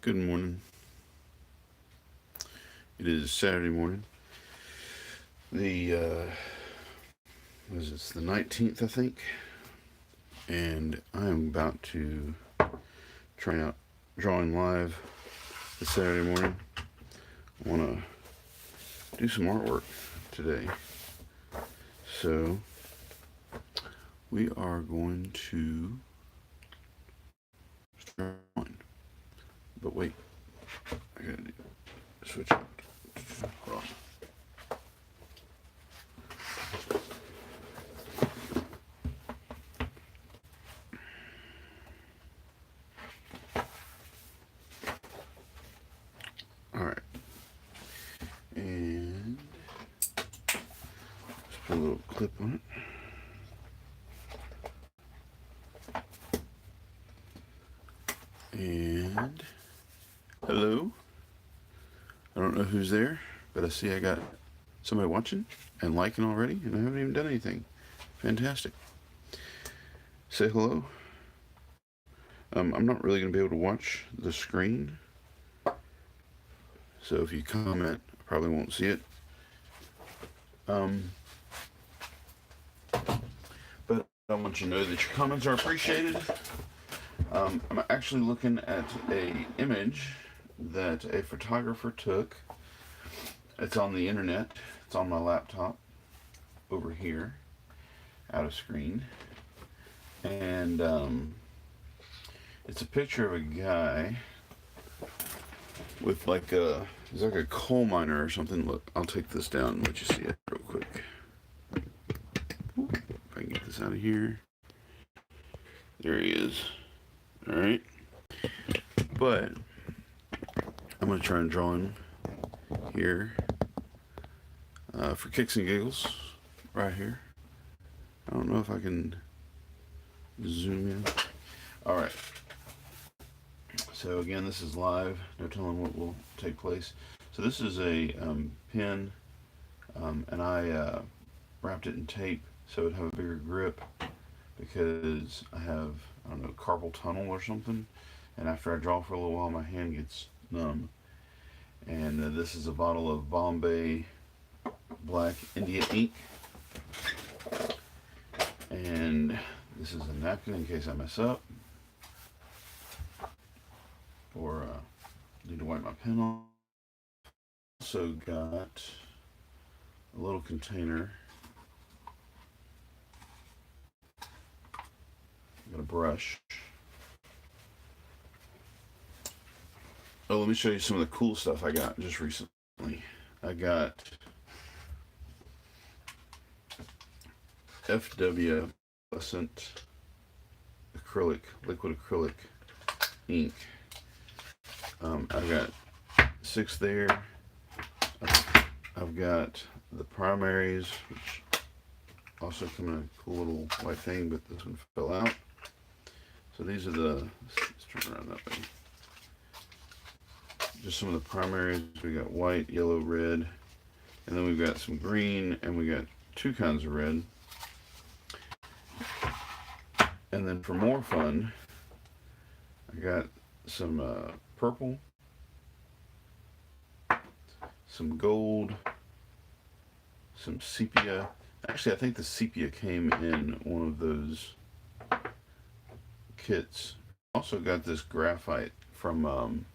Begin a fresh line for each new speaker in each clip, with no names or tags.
Good morning. It is Saturday morning. The what is it? It's the 19th, I think, and I am about to try out drawing live this Saturday morning. I want to do some artwork today, so we are going to start drawing. But wait, I gotta switch it. Hold on. All right, and just put a little clip on it. And hello. I don't know who's there, but I see I got somebody watching and liking already, and I haven't even done anything. Fantastic. Say hello. I'm not really going to be able to watch the screen, so if you comment, I probably won't see it. But I want you to know that your comments are appreciated. I'm actually looking at a image that a photographer took. It's on the internet. It's on my laptop over here, out of screen, and it's a picture of a guy with he's like a coal miner or something. Look, I'll take this down and let you see it real quick. If I can get this out of here. There he is. All right. But I'm going to try and draw him here for kicks and giggles right here. I don't know if I can zoom in. All right. So again, this is live. No telling what will take place. So this is a pen, and I wrapped it in tape so it'd have a bigger grip because I have, I don't know, carpal tunnel or something. And after I draw for a little while, my hand gets numb. And this is a bottle of Bombay Black India ink. And this is a napkin in case I mess up or need to wipe my pen off. Also got a little container. Got a brush. Oh, let me show you some of the cool stuff I got just recently. I got FW fluorescent acrylic, liquid acrylic ink. I've got 6 there. I've got the primaries, which also come in a cool little white thing, but this one fell out. So these are let's turn around that way. Just some of the primaries. We got white, yellow, red, and then we've got some green, and we got 2 kinds of red. And then for more fun, I got some purple, some gold, some sepia. Actually, I think the sepia came in one of those kits. Also got this graphite from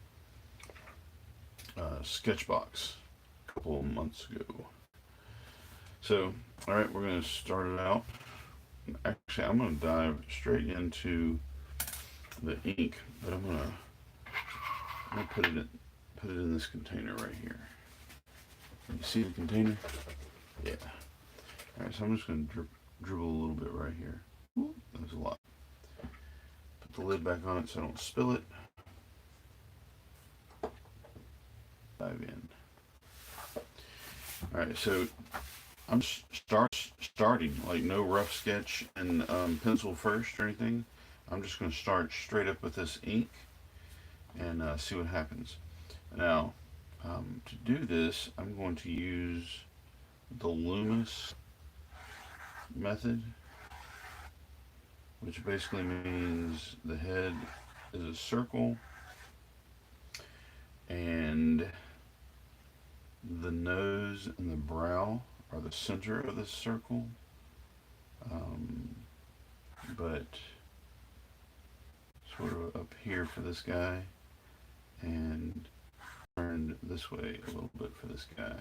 Sketchbox a couple of months ago. So, all right, we're going to start it out. Actually, I'm going to dive straight into the ink, but I'm going to put it in this container right here. You see the container? Yeah. All right, so I'm just going to dribble a little bit right here. There's a lot. Put the lid back on it so I don't spill it. Dive in. All right, so I'm starting like no rough sketch and pencil first or anything. I'm just going to start straight up with this ink and see what happens. Now, to do this, I'm going to use the Loomis method, which basically means the head is a circle And the nose and the brow are the center of this circle. Um, but sort of up here for this guy, and turned this way a little bit for this guy.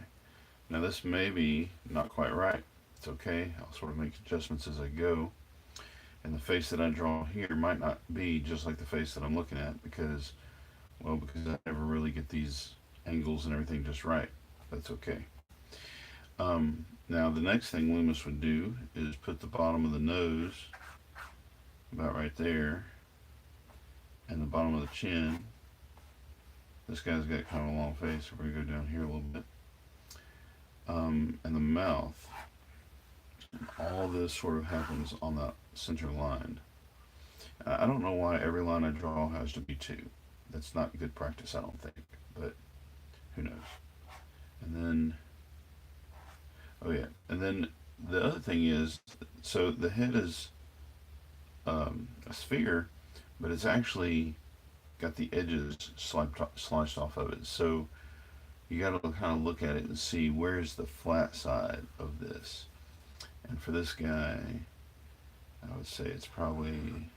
Now this may be not quite right. It's okay. I'll sort of make adjustments as I go. And the face that I draw here might not be just like the face that I'm looking at because I never really get these angles and everything just right. That's okay. Now the next thing Loomis would do is put the bottom of the nose about right there and the bottom of the chin. This guy's got kind of a long face, so we're going to go down here a little bit. And the mouth. All this sort of happens on that center line. I don't know why every line I draw has to be two. That's not good practice, I don't think, but who knows. And then, oh yeah, and then the other thing is, so the head is a sphere, but it's actually got the edges sliced off of it. So you got to kind of look at it and see where's the flat side of this. And for this guy, I would say it's probably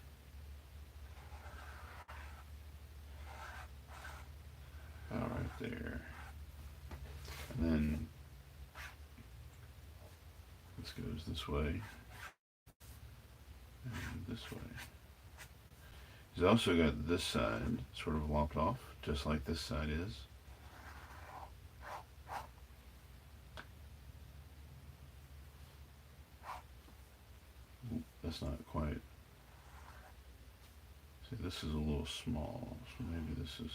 about right there. And then this goes this way and this way. He's also got this side sort of lopped off, just like this side is. Ooh, that's not quite. See, this is a little small, so maybe this is.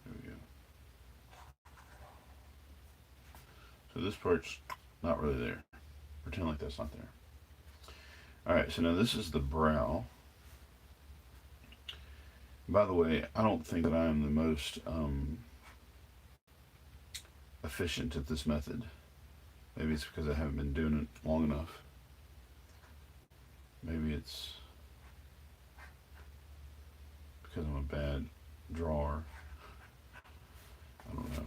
There we go. So this part's not really there. Pretend like that's not there. Alright, so now this is the brow. By the way, I don't think that I am the most efficient at this method. Maybe it's because I haven't been doing it long enough. Maybe it's because I'm a bad drawer. I don't know.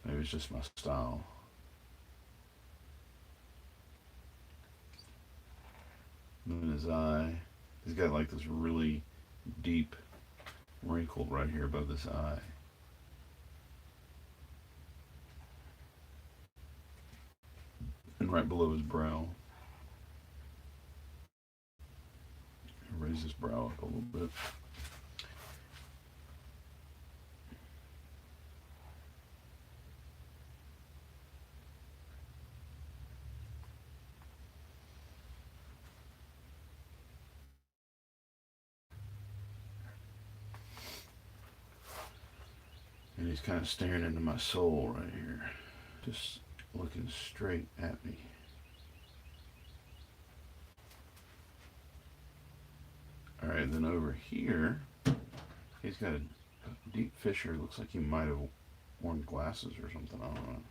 Maybe it's just my style. And then his eye, he's got like this really deep wrinkle right here above this eye. And right below his brow. Raise his brow up a little bit. And he's kind of staring into my soul right here. Just looking straight at me. Alright, then over here, he's got a deep fissure. Looks like he might have worn glasses or something. I don't know.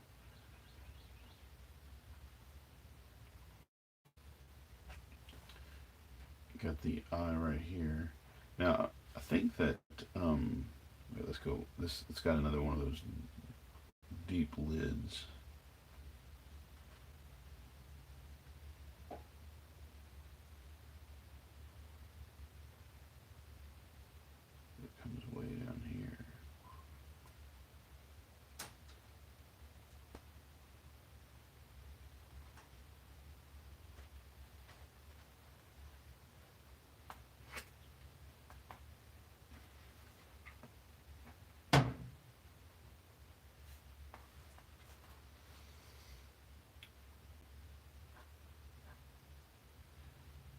Got the eye right here. Now, I think that, wait, let's go. It's got another one of those deep lids. It comes way down here.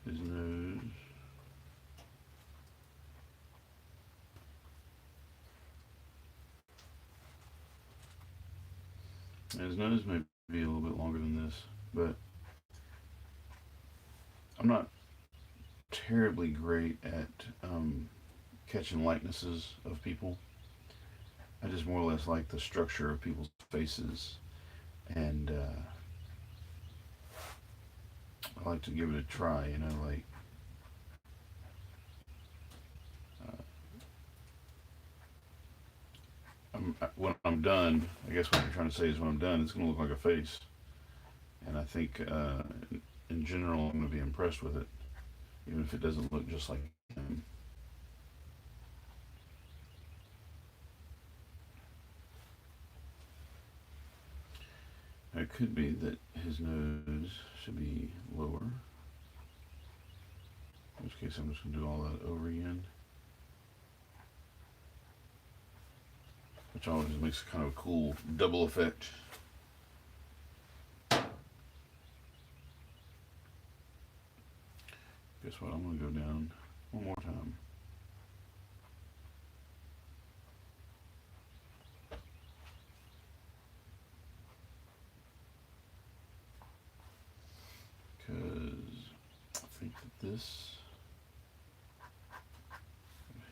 His nose. His nose may be a little bit longer than this, but I'm not terribly great at catching likenesses of people. I just more or less like the structure of people's faces, and I like to give it a try, like when I'm done, I guess what I'm trying to say is when I'm done, it's going to look like a face. And I think in general, I'm going to be impressed with it, even if it doesn't look just like him. It could be that his nose should be lower. In which case, I'm just going to do all that over again. Which always makes kind of a cool double effect. Guess what? I'm going to go down one more time. Because I think that this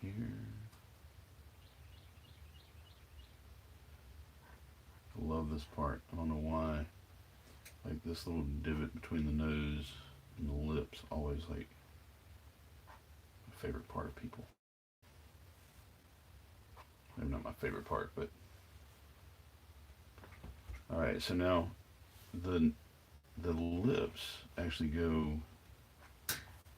here, I love this part. I don't know why. Like this little divot between the nose and the lips, always like my favorite part of people. Maybe not my favorite part, but all right. So now the lips actually go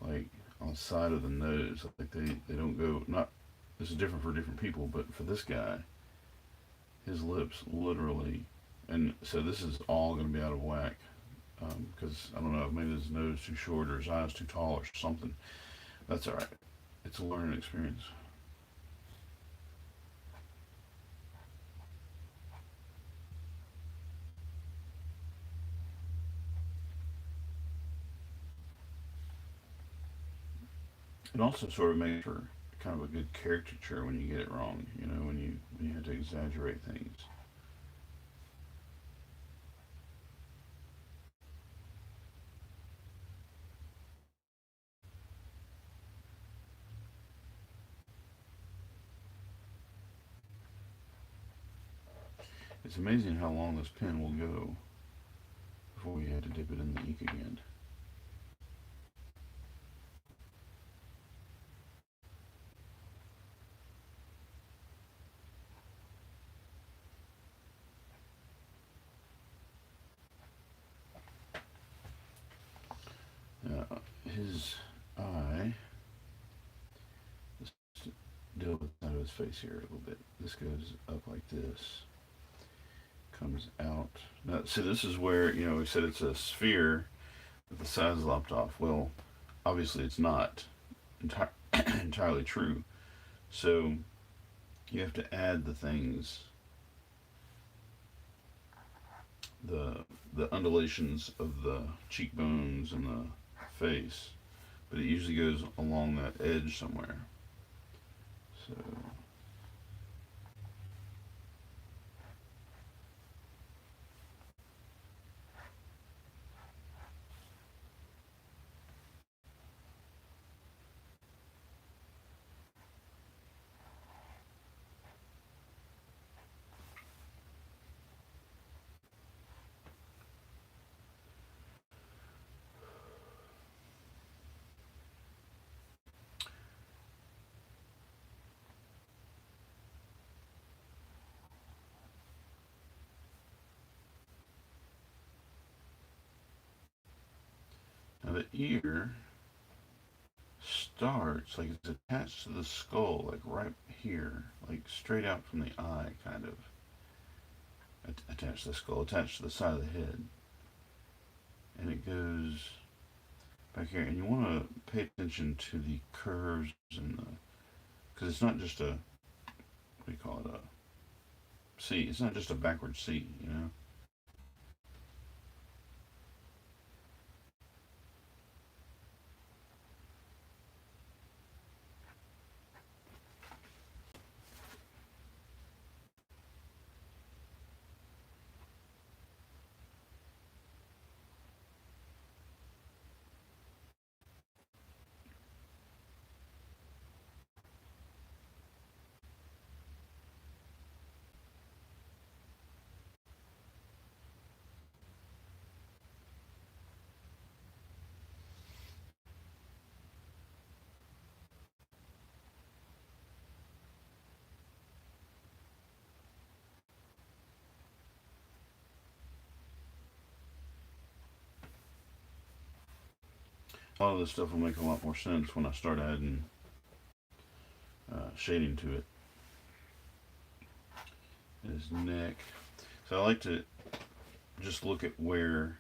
like on the side of the nose. Like they don't go. Not this is different for different people, but for this guy, his lips literally. And so this is all going to be out of whack because I don't know, I've made his nose too short or his eyes too tall or something. That's all right. It's a learning experience. It also sort of makes for kind of a good caricature when you get it wrong. You know, when you have to exaggerate things. It's amazing how long this pen will go before we had to dip it in the ink again. Now, his eye, let's deal with the side of his face here a little bit. This goes up like this, comes out. Now, see, this is where, you know, we said it's a sphere with the sides lopped off. Well, obviously it's not entirely true. So you have to add the things, the the undulations of the cheekbones and the face, but it usually goes along that edge somewhere. So now the ear starts like it's attached to the skull, like right here, like straight out from the eye, kind of attached to the skull, attached to the side of the head, and it goes back here. And you want to pay attention to the curves and the, because it's not just a, what do you call it, a C. It's not just a backward C, you know. a lot of this stuff will make a lot more sense when I start adding shading to it. His neck. So I like to just look at where,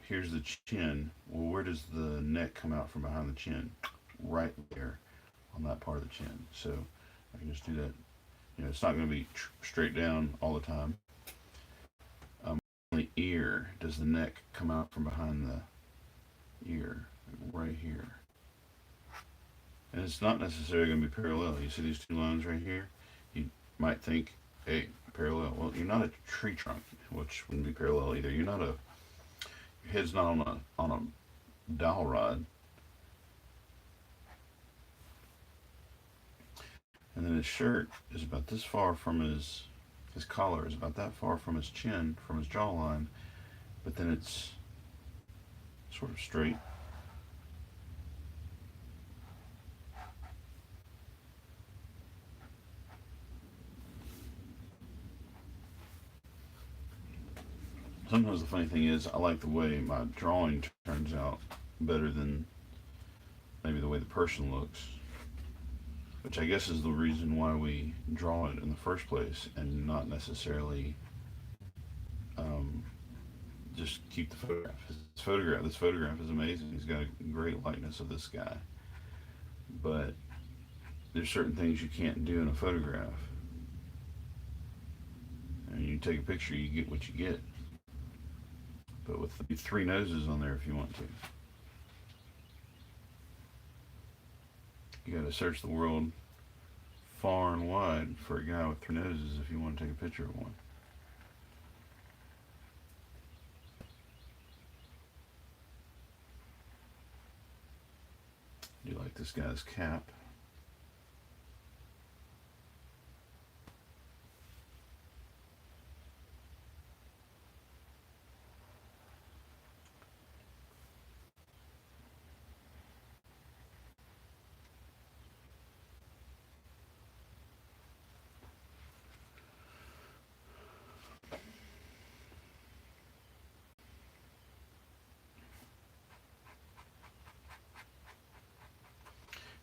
here's the chin. Well, where does the neck come out from behind the chin? Right there on that part of the chin. So I can just do that. It's not going to be straight down all the time. The ear, does the neck come out from behind the ear? Right here. And it's not necessarily going to be parallel. You see these two lines right here? You might think, hey, parallel. Well, you're not a tree trunk, which wouldn't be parallel either. Your head's not on a dowel rod. And then his shirt is about this far from his collar is about that far from his chin, from his jawline, but then it's sort of straight. Sometimes the funny thing is, I like the way my drawing turns out better than maybe the way the person looks. Which I guess is the reason why we draw it in the first place, and not necessarily just keep the photograph. This photograph is amazing. He's got a great likeness of this guy. But there's certain things you can't do in a photograph. And you take a picture, you get what you get. But with the 3 noses on there if you want to. You gotta search the world far and wide for a guy with 3 noses if you want to take a picture of one. Do you like this guy's cap?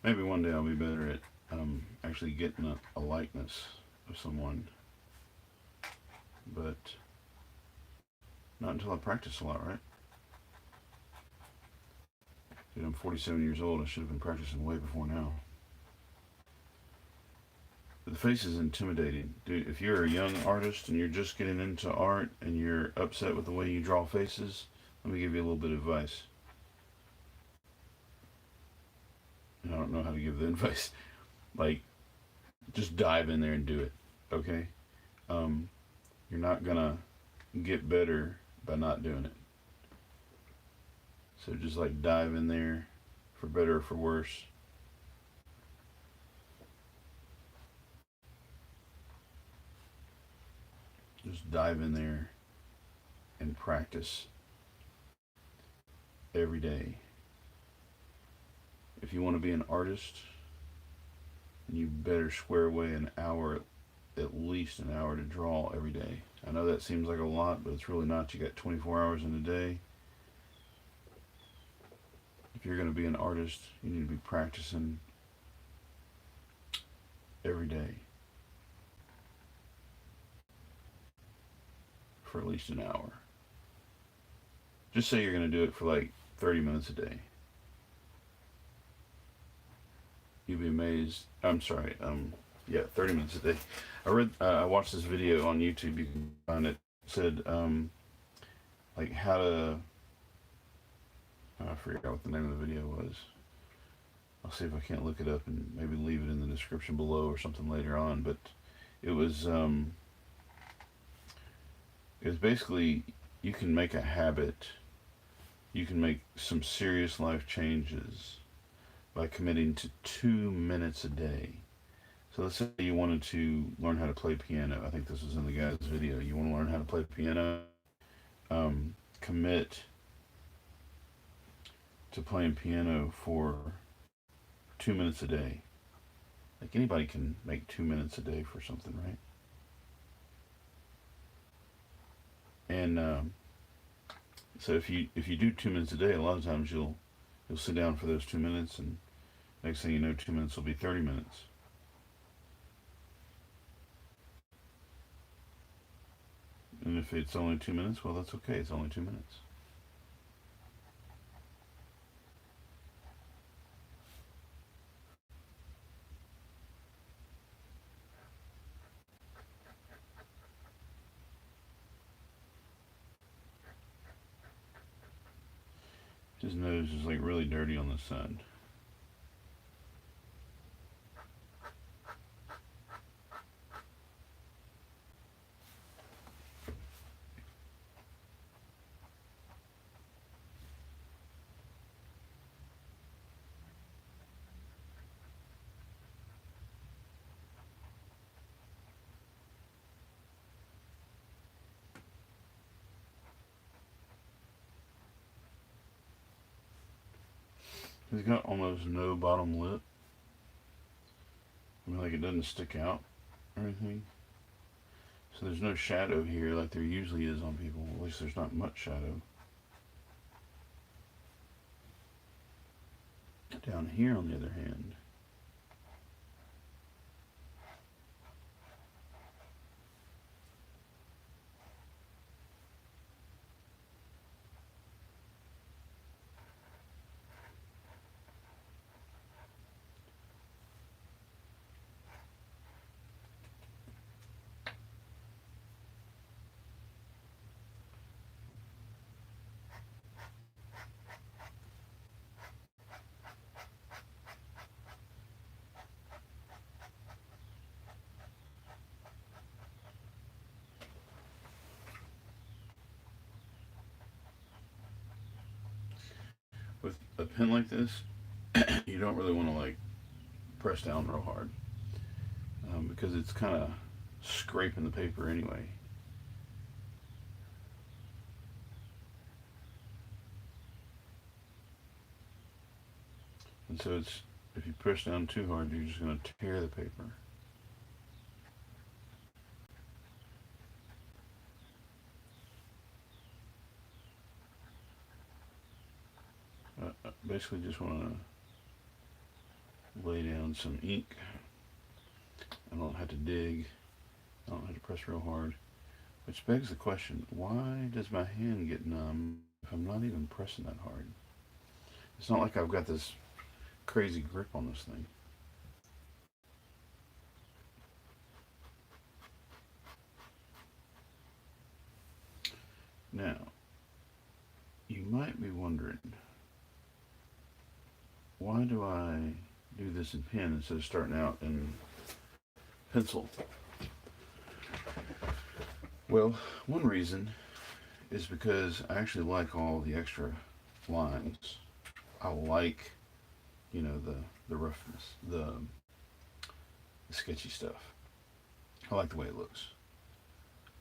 Maybe one day I'll be better at actually getting a likeness of someone, but not until I practice a lot, right? Dude, I'm 47 years old. I should have been practicing way before now. But the face is intimidating. Dude, if you're a young artist and you're just getting into art and you're upset with the way you draw faces, let me give you a little bit of advice. I don't know how to give the advice. Like, just dive in there and do it, okay? You're not gonna get better by not doing it. So just like dive in there, for better or for worse. Just dive in there and practice every day. If you want to be an artist, you better square away an hour, at least an hour to draw every day. I know that seems like a lot, but it's really not. You got 24 hours in a day. If you're going to be an artist, you need to be practicing every day for at least an hour. Just say you're going to do it for like 30 minutes a day. You'd be amazed. I'm sorry. 30 minutes a day. I watched this video on YouTube. You can find it. It said, like how to. I forgot what the name of the video was. I'll see if I can't look it up and maybe leave it in the description below or something later on. But it was basically, you can make a habit. You can make some serious life changes by committing to 2 minutes a day. So let's say you wanted to learn how to play piano. I think this was in the guy's video. You want to learn how to play piano? Commit to playing piano for 2 minutes a day. Like anybody can make 2 minutes a day for something, right? And so if you do 2 minutes a day, a lot of times you'll You'll sit down for those 2 minutes, and next thing you know, 2 minutes will be 30 minutes. And if it's only 2 minutes, well, that's okay. It's only 2 minutes. His nose is like really dirty on the side. He's got almost no bottom lip. I mean, like it doesn't stick out or anything. So there's no shadow here like there usually is on people. At least there's not much shadow. Down here, on the other hand, with a pen like this, you don't really want to like press down real hard because it's kind of scraping the paper anyway. And so it's, if you press down too hard, you're just going to tear the paper. Basically just want to lay down some ink. I don't have to dig. I don't have to press real hard. Which begs the question, why does my hand get numb if I'm not even pressing that hard? It's not like I've got this crazy grip on this thing. Now, you might be wondering, why do I do this in pen instead of starting out in pencil? Well, one reason is because I actually like all the extra lines. I like, the roughness, the sketchy stuff. I like the way it looks.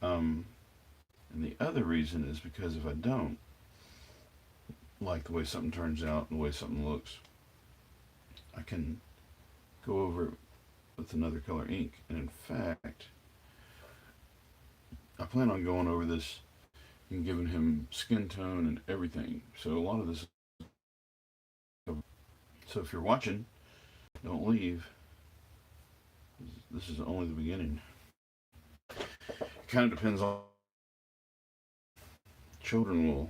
And the other reason is because if I don't like the way something turns out and the way something looks, I can go over it with another color ink. And in fact, I plan on going over this and giving him skin tone and everything. So a lot of this. So if you're watching, don't leave. This is only the beginning. It kind of depends on. Children will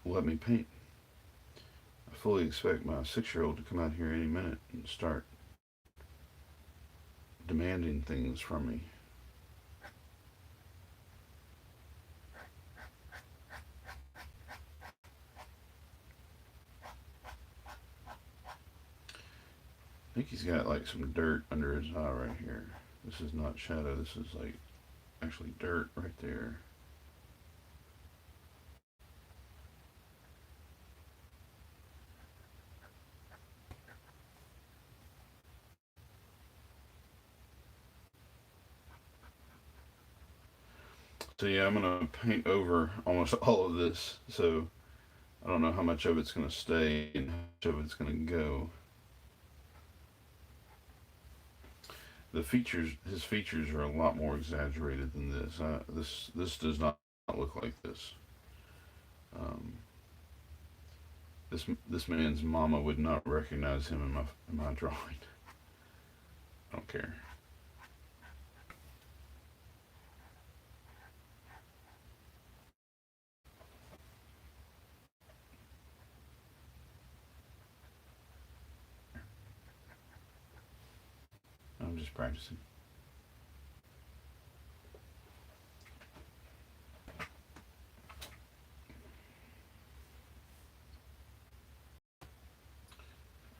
let me paint. I fully expect my 6-year-old to come out here any minute and start demanding things from me. I think he's got like some dirt under his eye right here. This is not shadow, this is like actually dirt right there. So yeah, I'm gonna paint over almost all of this, so I don't know how much of it's gonna stay and how much of it's gonna go. His features are a lot more exaggerated than this. This does not look like this. This man's mama would not recognize him in my drawing. I don't care. I'm just practicing.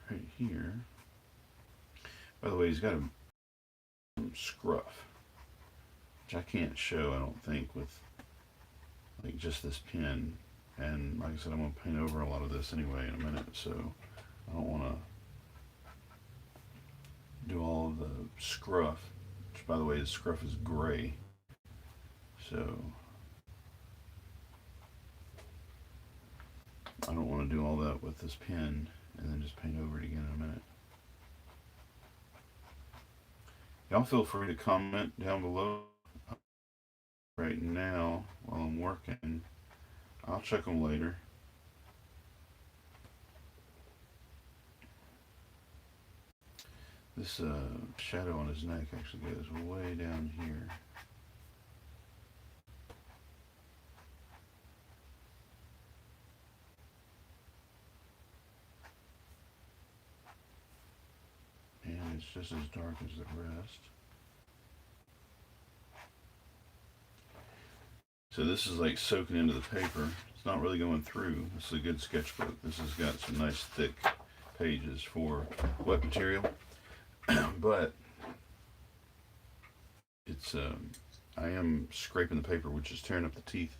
Right here. By the way, he's got a scruff, which I can't show, I don't think, with like just this pen. And like I said, I'm going to paint over a lot of this anyway in a minute, so I don't want to do all of the scruff, which by the way, the scruff is gray. So I don't want to do all that with this pen and then just paint over it again in a minute. Y'all feel free to comment down below. Right now, while I'm working, I'll check them later. This shadow on his neck actually goes way down here. And it's just as dark as the rest. So this is like soaking into the paper. It's not really going through. This is a good sketchbook. This has got some nice thick pages for wet material. But it's I am scraping the paper, which is tearing up the teeth,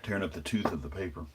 tearing up the tooth of the paper.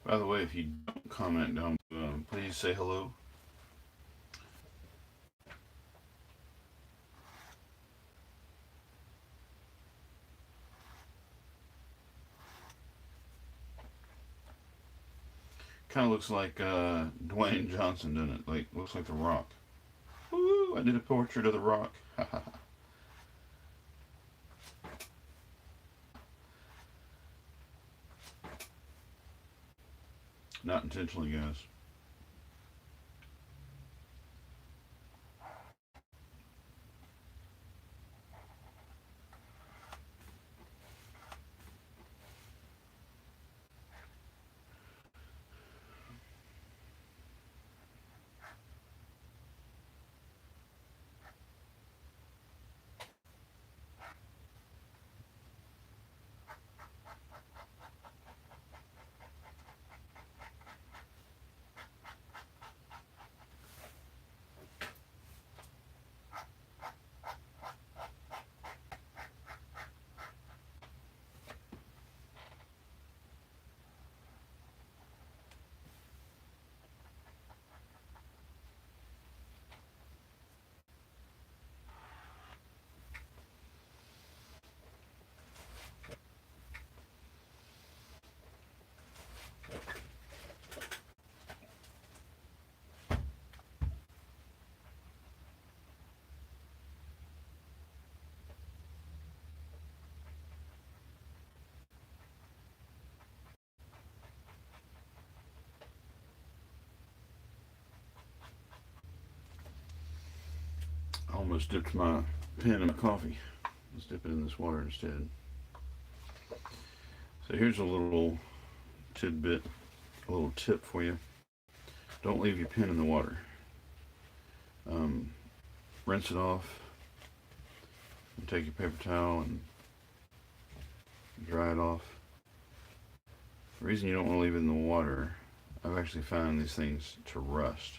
By the way, if you don't comment down below, please say hello. Kind of looks like Dwayne Johnson, doesn't it? Like, looks like The Rock. Woo! I did a portrait of The Rock. Not intentionally, guys. Almost dipped my pen in my coffee. Let's dip it in this water instead. So here's a little tidbit, a little tip for you. Don't leave your pen in the water. Rinse it off and take your paper towel and dry it off. The reason you don't want to leave it in the water, I've actually found these things to rust.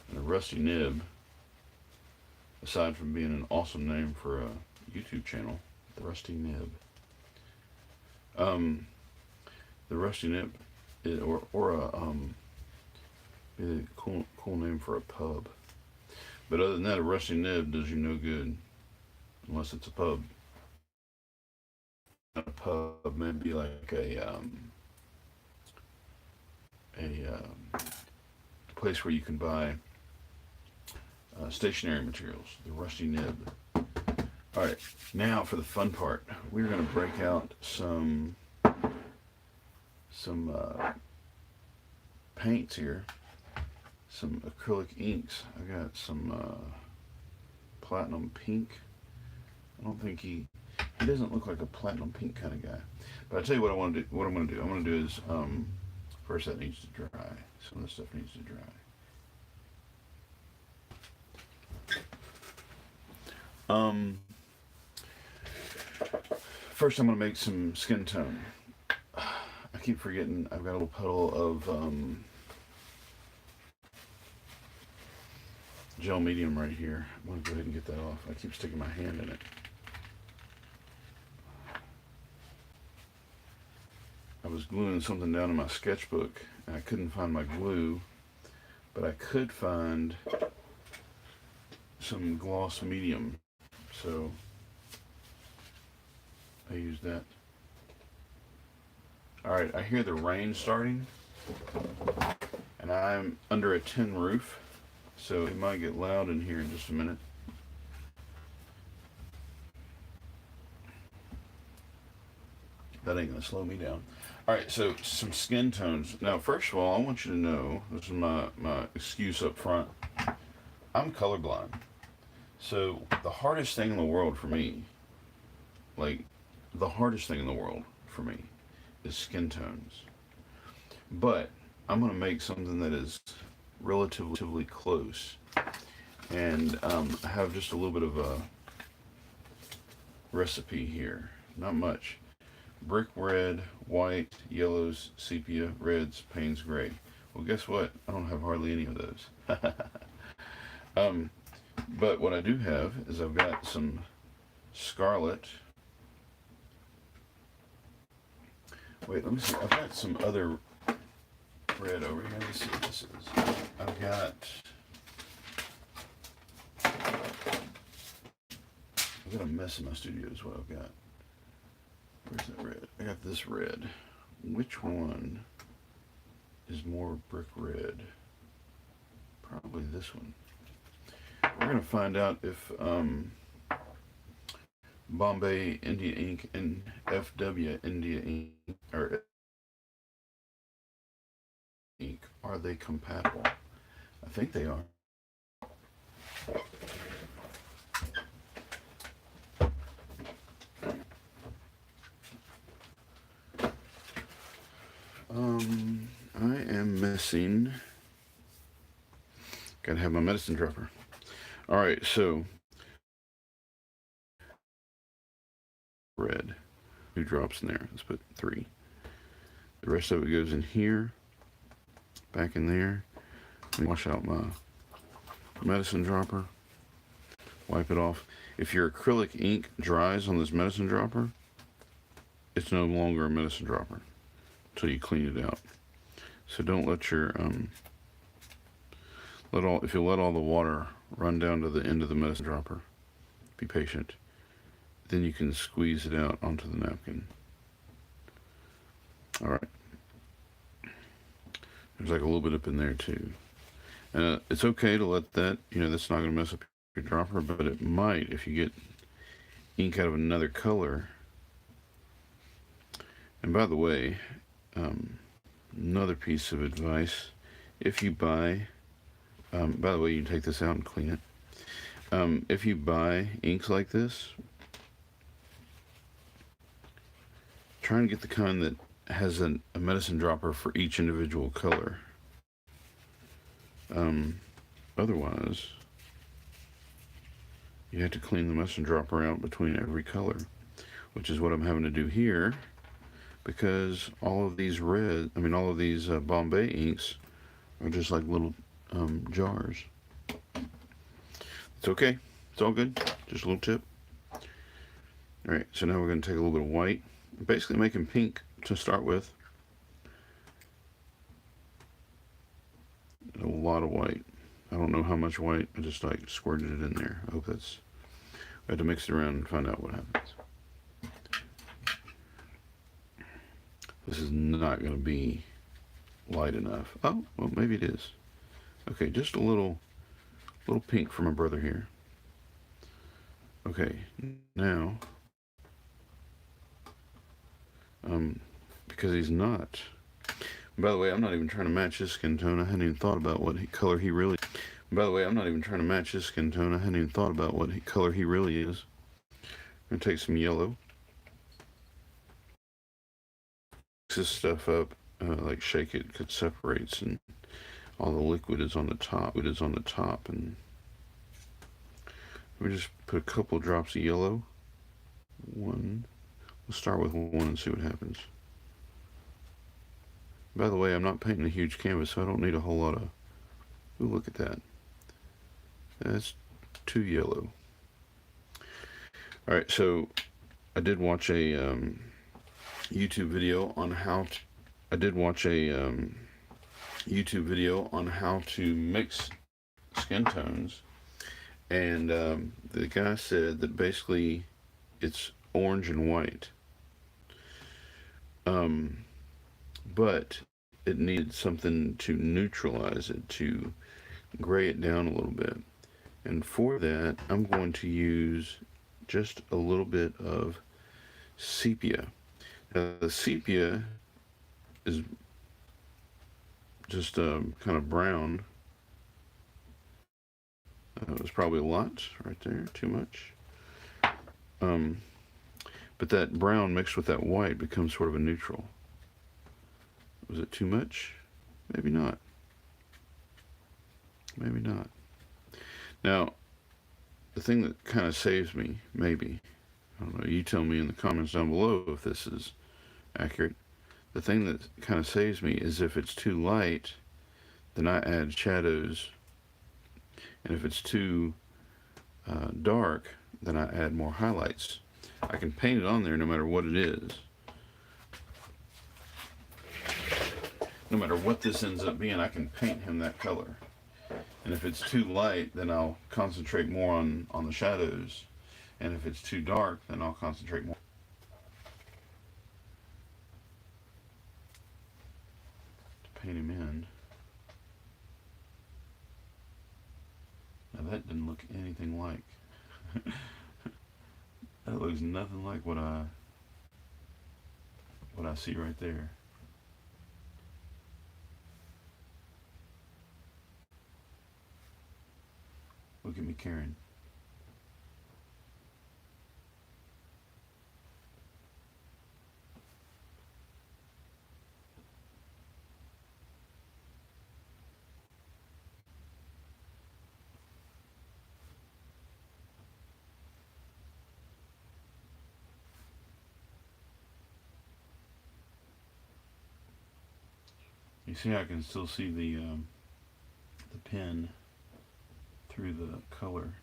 And a rusty nib, aside from being an awesome name for a YouTube channel, the Rusty Nib. The Rusty Nib, be a cool name for a pub. But other than that, a rusty nib does you no good, unless it's a pub. Not a pub, maybe like a place where you can buy stationery materials. The Rusty Nib. All right, now for the fun part. We're going to break out some paints here, some acrylic inks. I got some platinum pink. I don't think he doesn't look like a platinum pink kind of guy. But I tell you what I want to do. What I'm going to do. I'm going to do is first that needs to dry. Some of this stuff needs to dry. First I'm going to make some skin tone. I keep forgetting I've got a little puddle of gel medium right here. I'm going to go ahead and get that off. I keep sticking my hand in it. I was gluing something down in my sketchbook and I couldn't find my glue, but I could find some gloss medium, so I used that. Alright, I hear the rain starting, and I'm under a tin roof, so it might get loud in here in just a minute. That ain't gonna slow me down. Alright, so some skin tones. Now, first of all, I want you to know, this is my excuse up front, I'm colorblind. So, the hardest thing in the world for me, like, the hardest thing in the world for me is skin tones. But I'm going to make something that is relatively close. And I have just a little bit of a recipe here. Not much. Brick red, white, yellows, sepia, reds, Payne's gray. Well, guess what? I don't have hardly any of those. But what I do have is I've got some scarlet. Wait, let me see. I've got some other red over here. Let's see what this is. I've got a mess in my studio is what I've got. Where's that red? I got this red. Which one is more brick red? Probably this one. We're going to find out if Bombay India Ink and FW India Ink are they compatible? I think they are. I am missing. Gotta have my medicine dropper. Alright, so red. 2 drops in there. Let's put 3. The rest of it goes in here. Back in there. Let me wash out my medicine dropper. Wipe it off. If your acrylic ink dries on this medicine dropper, it's no longer a medicine dropper until you clean it out. So don't let your if you let all the water run down to the end of the medicine dropper, be patient. Then you can squeeze it out onto the napkin. All right. There's like a little bit up in there too. It's okay to let that, that's not going to mess up your dropper, but it might if you get ink out of another color. And by the way, another piece of advice, if you buy By the way, you can take this out and clean it. If you buy inks like this, try and get the kind that has a medicine dropper for each individual color. Otherwise, you have to clean the medicine dropper out between every color, which is what I'm having to do here, because all of these Bombay inks are just like little jars. It's okay. It's all good. Just a little tip. Alright, so now we're going to take a little bit of white. Basically making pink to start with. A lot of white. I don't know how much white. I just like squirted it in there. I hope that's... I had to mix it around and find out what happens. This is not going to be light enough. Oh, well, maybe it is. Okay, just a little pink for my brother here. Okay, now, because he's not. By the way, I'm not even trying to match his skin tone. I hadn't even thought about what color he really. By the way, I'm not even trying to match his skin tone. I hadn't even thought about what color he really is. I'm gonna take some yellow. Mix this stuff up, like shake it, 'cause it separates, and all the liquid is on the top. And we just put a couple drops of yellow. One. We'll start with one and see what happens. By the way, I'm not painting a huge canvas, so I don't need a whole lot of... Ooh, look at that. That's too yellow. Alright, so I did watch a YouTube video on how to mix skin tones, and the guy said that basically it's orange and white, but it needed something to neutralize it, to gray it down a little bit, and for that I'm going to use just a little bit of sepia. Now, the sepia is just kind of brown. It was probably a lot right there, too much. But that brown mixed with that white becomes sort of a neutral. Was it too much? Maybe not. Maybe not. Now, the thing that kind of saves me, maybe, I don't know, you tell me in the comments down below if this is accurate. The thing that kind of saves me is if it's too light, then I add shadows, and if it's too dark, then I add more highlights. I can paint it on there no matter what it is. No matter what this ends up being, I can paint him that color. And if it's too light, then I'll concentrate more on the shadows. And if it's too dark, then I'll concentrate more. To paint him in. Now that didn't look anything like. That looks nothing like what I see right there. Look at me, Karen. You see, I can still see the pen through the color.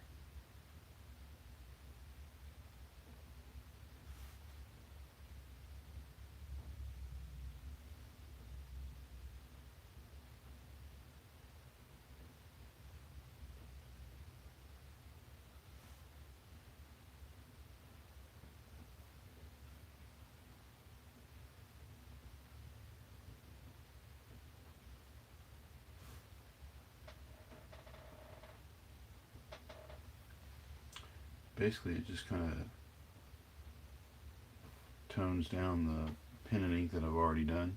Basically, it just kind of tones down the pen and ink that I've already done.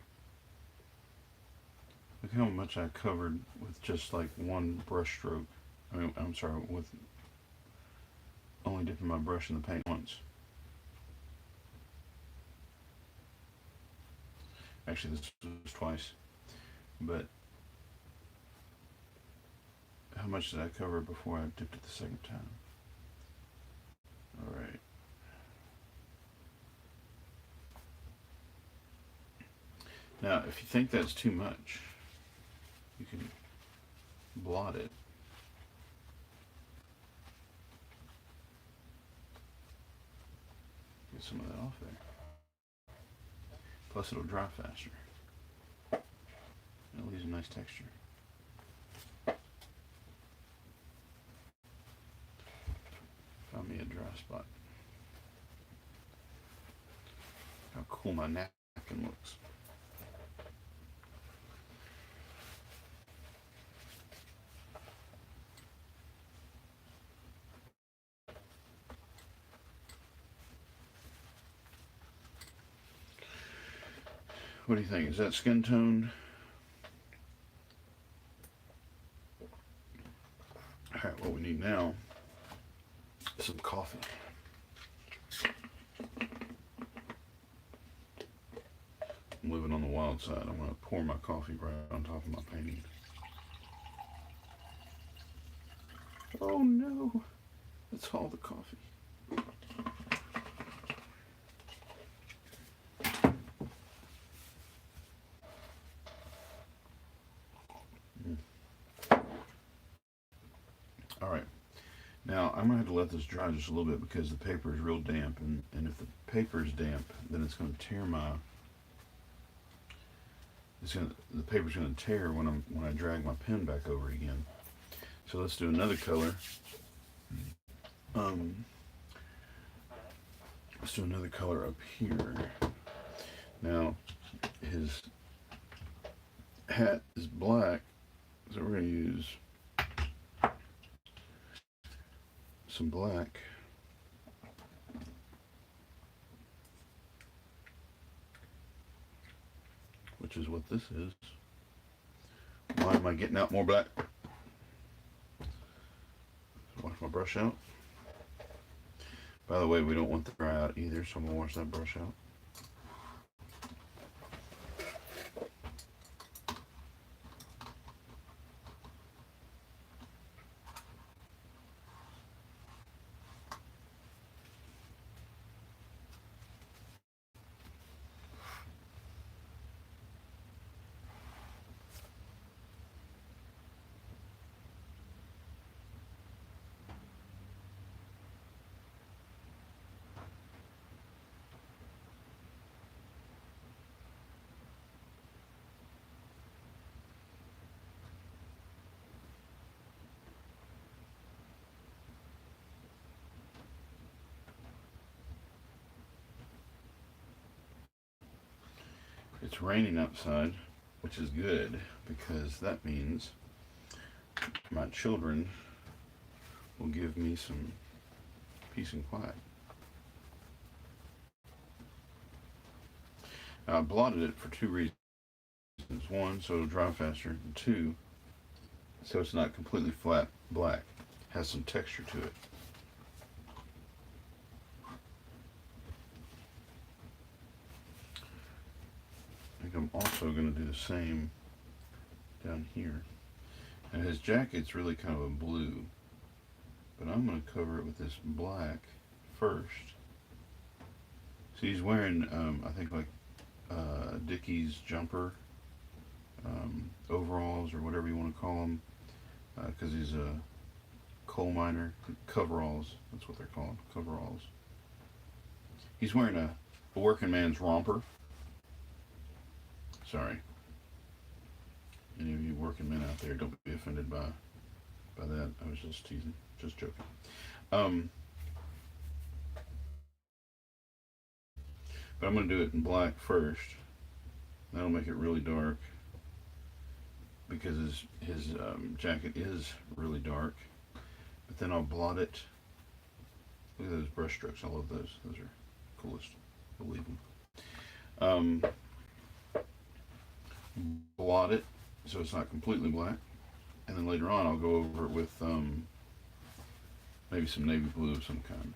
Look how much I covered with just like one brush stroke. I mean, I'm sorry, with only dipping my brush in the paint once. Actually, this was twice. But how much did I cover before I dipped it the second time? Alright. Now, if you think that's too much, you can blot it. Get some of that off there. Plus, it'll dry faster. It leaves a nice texture. Found me a dry spot. How cool my napkin looks. What do you think? Is that skin tone? Alright, what we need now is some coffee. I'm living on the wild side. I'm going to pour my coffee right on top of my painting. Oh no! That's all the coffee. Alright, now I'm going to have to let this dry just a little bit because the paper is real damp, and if the paper is damp, then it's going to tear my... the paper's going to tear when I drag my pen back over it again. So let's do another color. Let's do another color up here. Now, his hat is black, so we're going to use some black. Which is what this is. Why am I getting out more black? Wash my brush out. By the way, we don't want the dry out either, so I'm going to wash that brush out. It's raining outside, which is good because that means my children will give me some peace and quiet. I blotted it for two reasons. One, so it'll dry faster, and two, so it's not completely flat black. It has some texture to it. I think I'm also going to do the same down here. And his jacket's really kind of a blue, but I'm going to cover it with this black first. So he's wearing, I think, like Dickies jumper, overalls, or whatever you want to call them, because he's a coal miner. Coveralls, that's what they're called, coveralls. He's wearing a working man's romper. Sorry. Any of you working men out there, don't be offended by that. I was just teasing, just joking. But I'm going to do it in black first. That'll make it really dark because his jacket is really dark. But then I'll blot it. Look at those brush strokes. I love those. Those are coolest. I'll leave them. Blot it so it's not completely black. And then later on, I'll go over it with maybe some navy blue of some kind.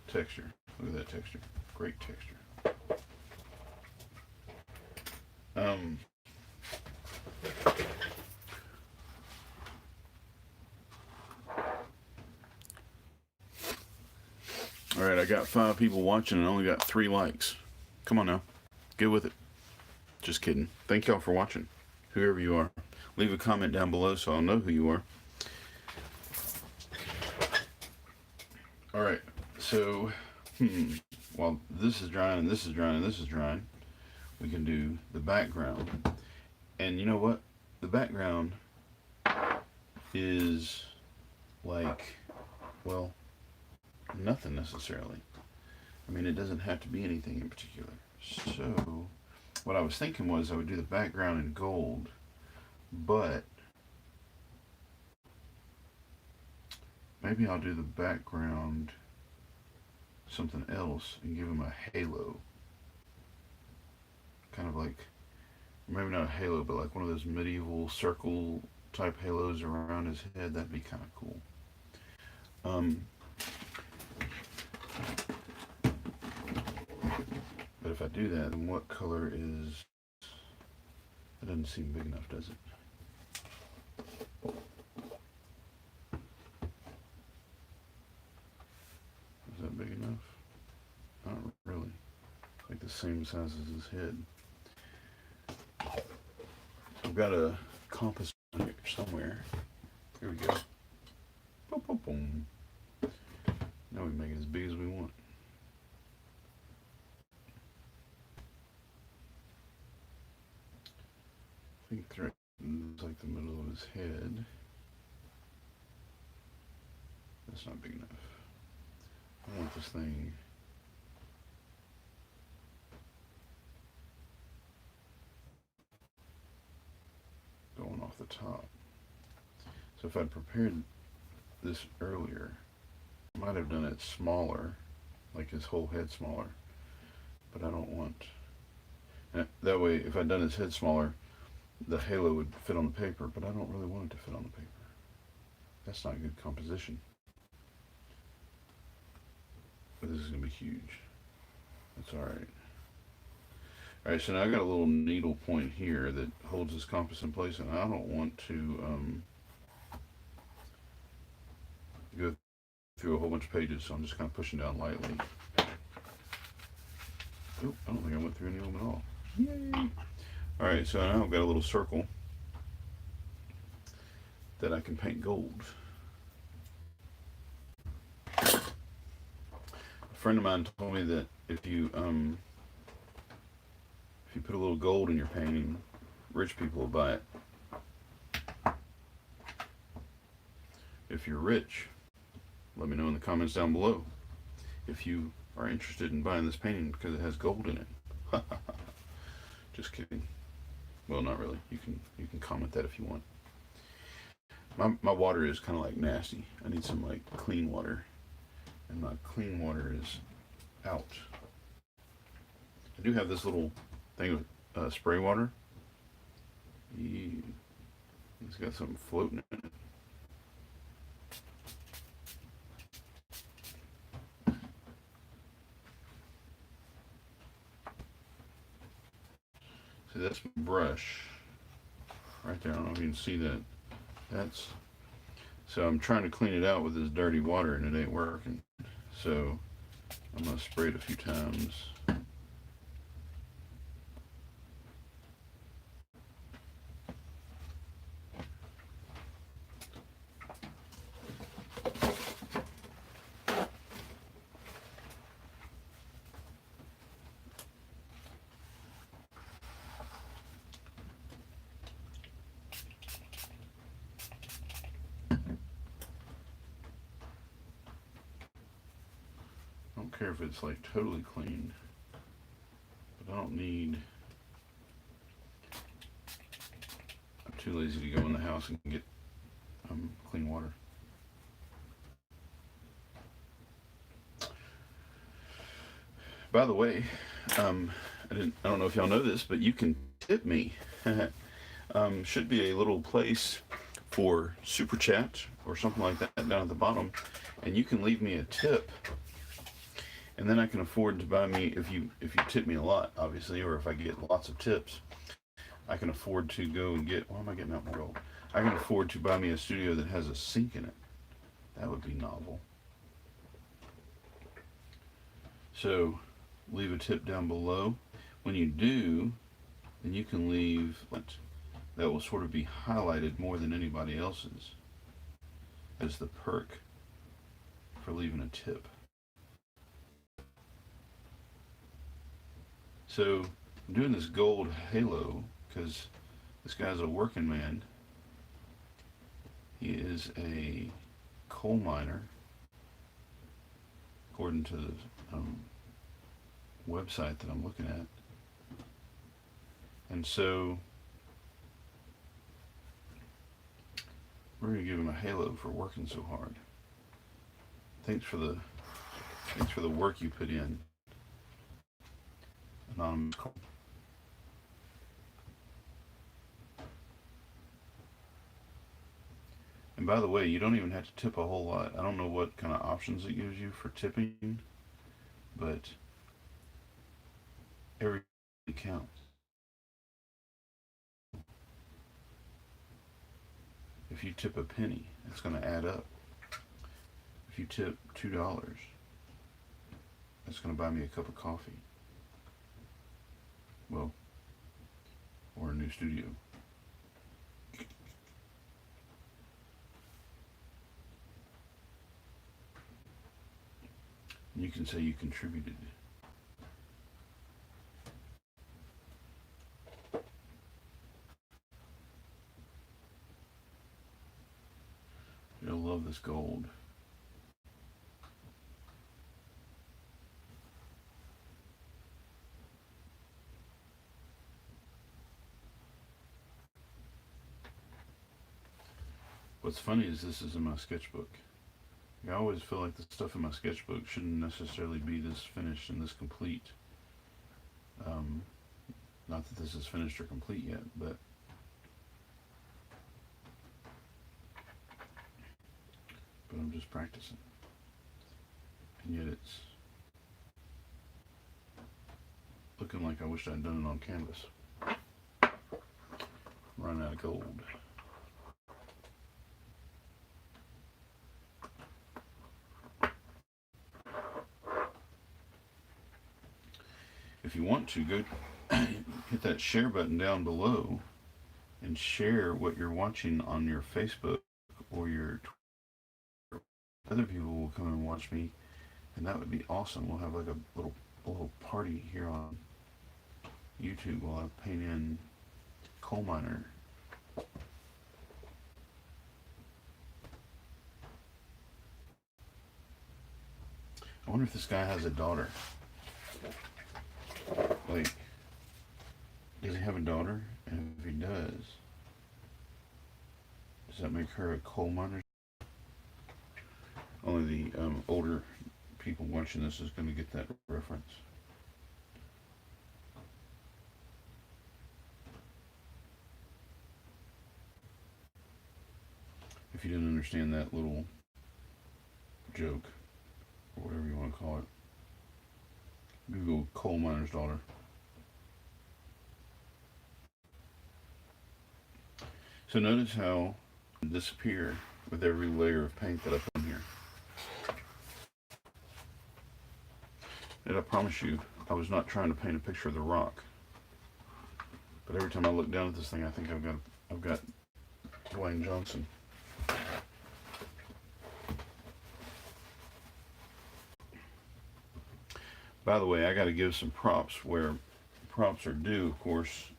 Texture. Look at that texture. Great texture. Um, all right, I got 5 people watching and only got 3 likes. Come on now. Get with it. Just kidding. Thank y'all for watching. Whoever you are. Leave a comment down below so I'll know who you are. Alright, so, while this is drying and this is drying and this is drying, we can do the background. And you know what? The background is like, well, nothing necessarily. I mean, it doesn't have to be anything in particular. So, what I was thinking was I would do the background in gold, but maybe I'll do the background something else and give him a halo. Kind of like, maybe not a halo, but like one of those medieval circle type halos around his head. That'd be kind of cool. But if I do that, then what color is... That doesn't seem big enough, does it? Is that big enough? Not really. Like the same size as his head. I've got a compass here somewhere. Here we go. Boom, boom, boom. Now we can make it as big as we want. I think threatens like the middle of his head. That's not big enough. I want this thing going off the top. So if I'd prepared this earlier, I might have done it smaller, like his whole head smaller, but I don't want... That way, if I'd done his head smaller, the halo would fit on the paper, but I don't really want it to fit on the paper. That's not good composition. But this is going to be huge. That's alright. Alright, so now I got a little needle point here that holds this compass in place, and I don't want to go through a whole bunch of pages, so I'm just kind of pushing down lightly. Oh, I don't think I went through any of them at all. Yay! Alright, so now I've got a little circle that I can paint gold. A friend of mine told me that if you put a little gold in your painting, rich people will buy it. If you're rich, let me know in the comments down below if you are interested in buying this painting because it has gold in it. Just kidding. Well, not really. You can comment that if you want. My water is kind of like nasty. I need some like clean water, and my clean water is out. I do have this little thing of spray water. It's got something floating in it. See, that's my brush right there. I don't know if you can see that. So I'm trying to clean it out with this dirty water and it ain't working. So I'm gonna spray it a few times. I don't care if it's like totally clean, but I don't need... I'm too lazy to go in the house and get clean water. By the way, I don't know if y'all know this, but you can tip me. Should be a little place for super chat or something like that down at the bottom, and you can leave me a tip, and then I can afford to buy me, if you tip me a lot, obviously, or if I get lots of tips, I can afford to go and get. Why am I getting out my gold? I can afford to buy me a studio that has a sink in it. That would be novel. So leave a tip down below. When you do, then you can leave that will sort of be highlighted more than anybody else's as the perk for leaving a tip. So I'm doing this gold halo because this guy's a working man. He is a coal miner, according to the website that I'm looking at. And so we're going to give him a halo for working so hard. Thanks for the work you put in, anonymous call. And by the way, you don't even have to tip a whole lot. I don't know what kind of options it gives you for tipping, but everything counts. If you tip a penny, it's going to add up. If you tip $2, that's going to buy me a cup of coffee. Well, or a new studio. And you can say you contributed. You'll love this gold. What's funny is this is in my sketchbook. I always feel like the stuff in my sketchbook shouldn't necessarily be this finished and this complete. Not that this is finished or complete yet, but I'm just practicing. And yet it's looking like I wish I'd done it on canvas. Run out of gold. If you want to, go hit that share button down below and share what you're watching on your Facebook or your Twitter. Other people will come and watch me, and that would be awesome. We'll have like a little party here on YouTube while I paint in coal miner. I wonder if this guy has a daughter. Like, does he have a daughter? And if he does that make her a coal miner? Only the older people watching this is going to get that reference. If you didn't understand that little joke, or whatever you want to call it, Google coal miner's daughter. So notice how it disappears with every layer of paint that I put in here. And I promise you, I was not trying to paint a picture of the rock. But every time I look down at this thing, I think I've got Dwayne Johnson. By the way, I got to give some props where props are due, of course.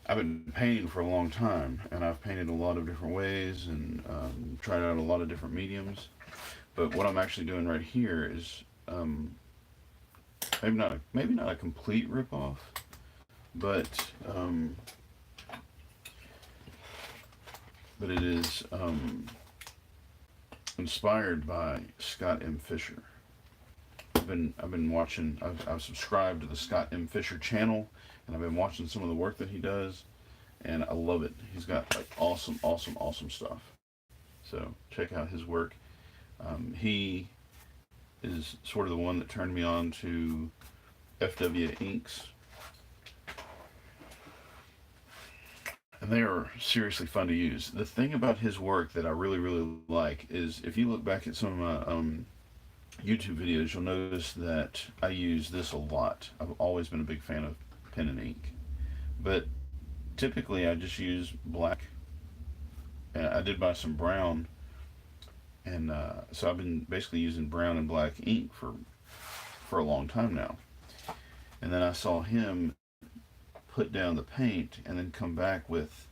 I've been painting for a long time, and I've painted a lot of different ways and tried out a lot of different mediums. But what I'm actually doing right here is maybe not a complete ripoff, but it is inspired by Scott M. Fisher. I've been watching. I've subscribed to the Scott M. Fisher channel, and I've been watching some of the work that he does, and I love it. He's got like awesome, awesome, awesome stuff. So check out his work. He is sort of the one that turned me on to FW inks, and they are seriously fun to use. The thing about his work that I really, really like is if you look back at some of my YouTube videos, you'll notice that I use this a lot. I've always been a big fan of pen and ink, but typically I just use black. And I did buy some brown, and so I've been basically using brown and black ink for a long time now. And then I saw him put down the paint and then come back with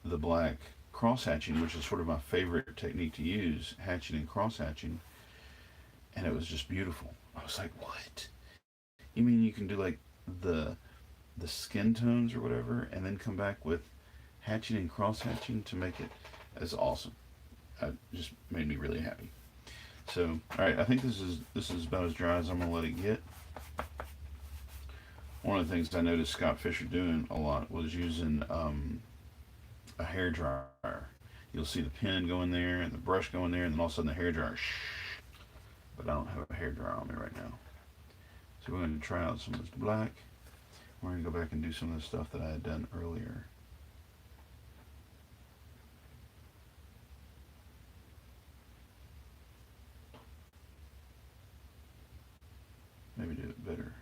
the black cross hatching, which is sort of my favorite technique to use, hatching and cross hatching. And it was just beautiful. I was like, what? You mean you can do like the skin tones or whatever, and then come back with hatching and cross hatching to make it as awesome? It just made me really happy. So, all right, I think this is about as dry as I'm gonna let it get. One of the things I noticed Scott Fisher doing a lot was using a hair dryer. You'll see the pen go in there and the brush go in there, and then all of a sudden the hair dryer. But I don't have a hair dryer on me right now. So we're going to try out some of this black. We're going to go back and do some of the stuff that I had done earlier. Maybe do it better.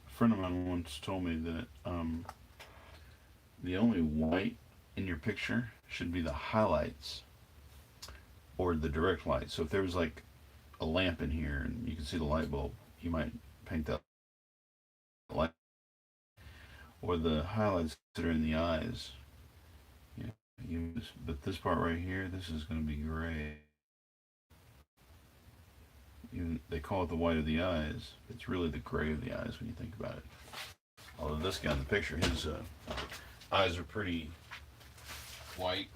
A friend of mine once told me that the only white in your picture should be the highlights or the direct light. So if there was like a lamp in here and you can see the light bulb, you might paint that light. Or the highlights that are in the eyes. Yeah, but this part right here, this is going to be gray. They call it the white of the eyes. It's really the gray of the eyes when you think about it. Although this guy in the picture, his eyes are pretty white.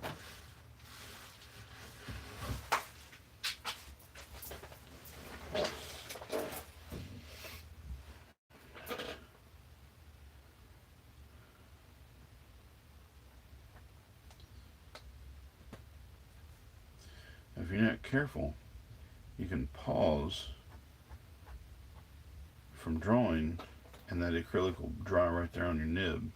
If you're not careful, you can pause from drawing and that acrylic will dry right there on your nib.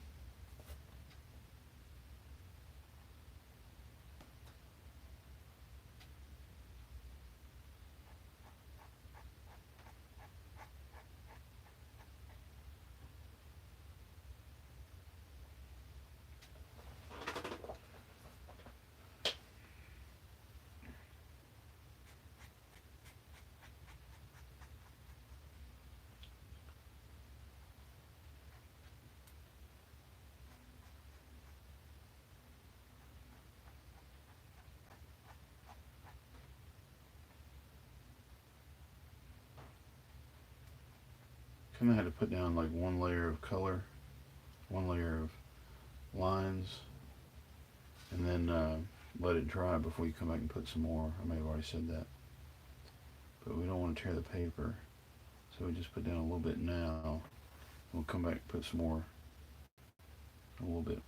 Kind of had to put down like one layer of color, one layer of lines, and then let it dry before you come back and put some more. I may have already said that. But we don't want to tear the paper, so we just put down a little bit now. We'll come back and put some more, a little bit,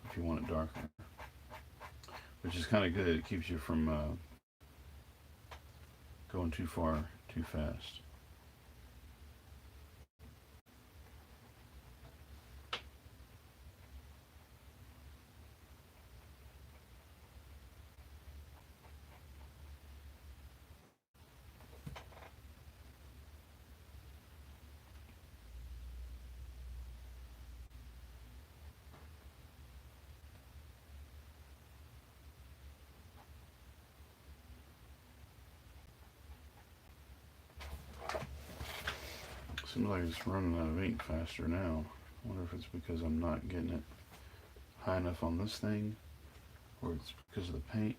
if you want it darker. Which is kind of good. It keeps you from going too far too fast. Seems like it's running out of ink faster now. I wonder if it's because I'm not getting it high enough on this thing, or it's because of the paint.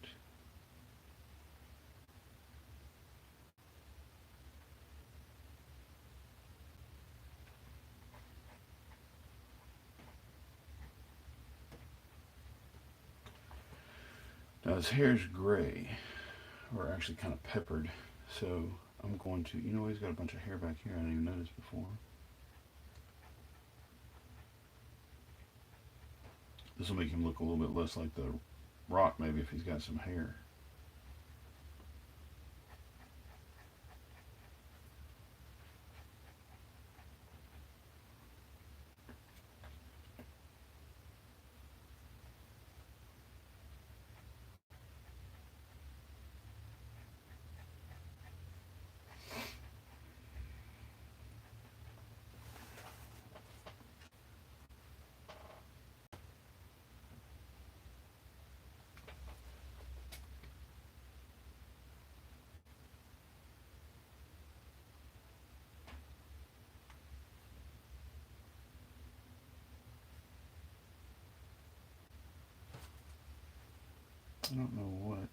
Now his hair's gray, or actually kind of peppered, so I'm going to, you know, he's got a bunch of hair back here I didn't even notice before. This will make him look a little bit less like the rock, maybe, if he's got some hair. I don't know what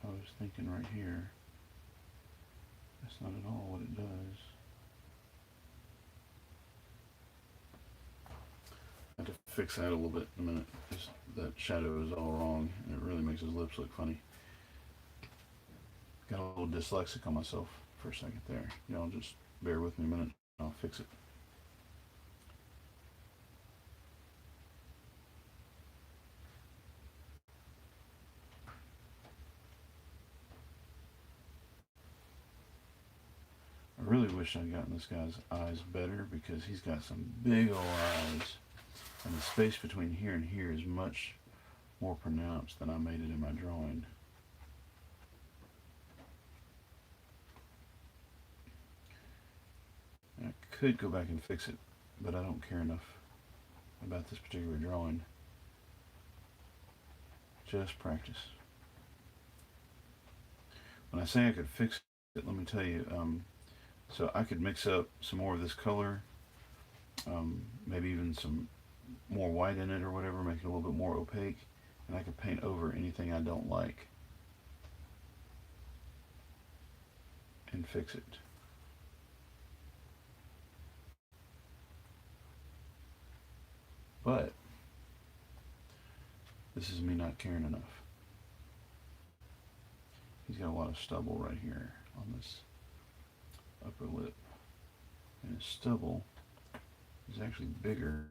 I was thinking right here. That's not at all what it does. I have to fix that a little bit in a minute, because that shadow is all wrong, and it really makes his lips look funny. Got a little dyslexic on myself for a second there. Y'all just bear with me a minute, and I'll fix it. I really wish I'd gotten this guy's eyes better, because he's got some big old eyes, and the space between here and here is much more pronounced than I made it in my drawing. I could go back and fix it, but I don't care enough about this particular drawing. Just practice. When I say I could fix it, let me tell you, so I could mix up some more of this color, maybe even some more white in it or whatever, make it a little bit more opaque, and I could paint over anything I don't like and fix it. But this is me not caring enough. He's got a lot of stubble right here on this upper lip, and his stubble is actually bigger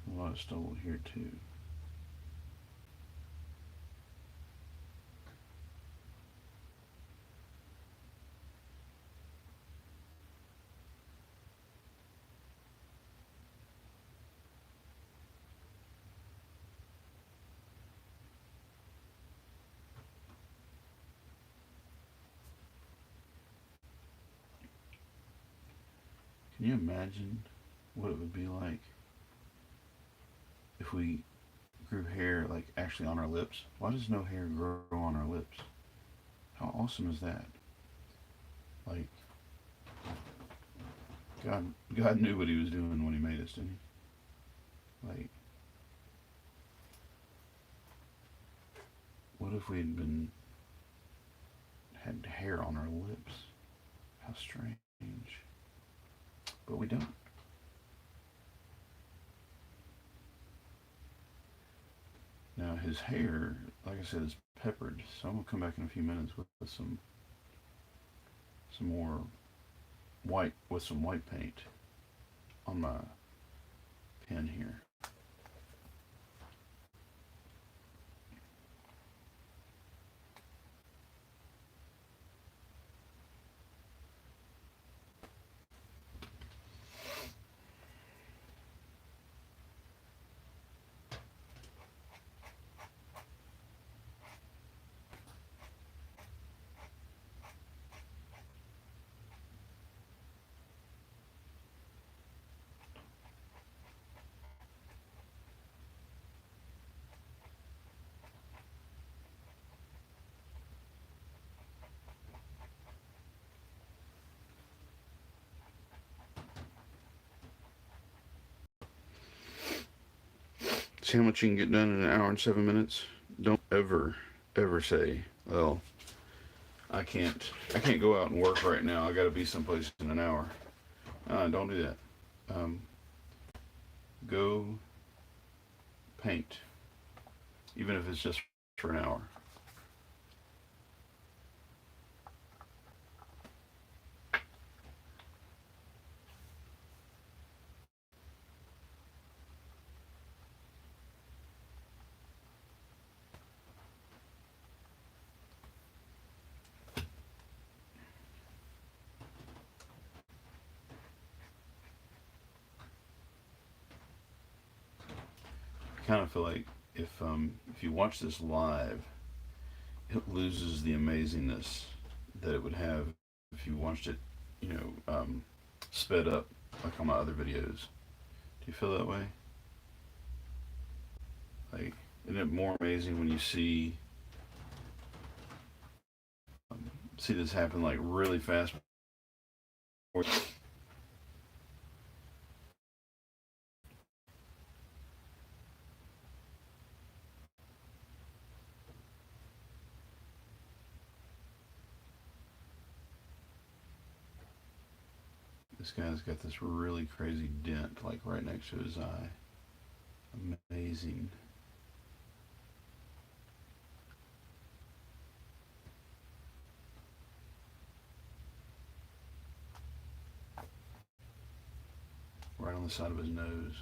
a lot of stubble here too. Can you imagine what it would be like if we grew hair, like, actually on our lips? Why does no hair grow on our lips? How awesome is that? Like, God knew what he was doing when he made us, didn't he? Like, what if we had hair on our lips? How strange. But we don't. Now his hair, like I said, is peppered, so I'm gonna come back in a few minutes with some more white, with some white paint on my pen here. See how much you can get done in an hour and 7 minutes? Don't ever say, well, I can't go out and work right now. I got to be someplace in an hour. Don't do that. Um, go paint, even if it's just for an hour. I kind of feel like if you watch this live, it loses the amazingness that it would have if you watched it, you know, sped up like on my other videos. Do you feel that way? Like, isn't it more amazing when you see this happen like really fast? This guy's got this really crazy dent like right next to his eye. Amazing. Right on the side of his nose.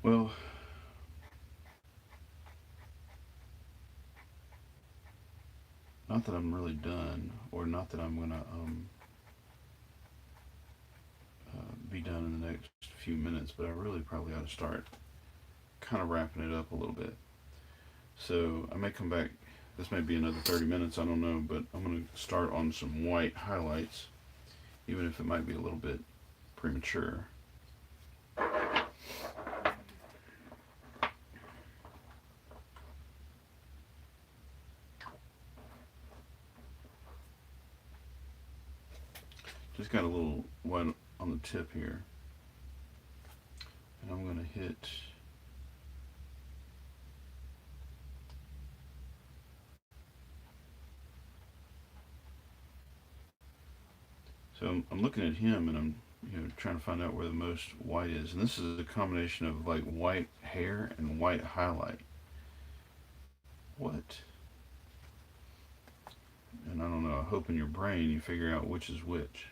Well, not that I'm really done, or not that I'm gonna be done in the next few minutes, but I really probably ought to start kind of wrapping it up a little bit. So I may come back. This may be another 30 minutes, I don't know, but I'm going to start on some white highlights, even if it might be a little bit premature. Just got a little white on the tip here. And I'm going to hit so I'm looking at him and I'm trying to find out where the most white is. And this is a combination of like white hair and white highlight. What? And I don't know, I hope in your brain you figure out which is which.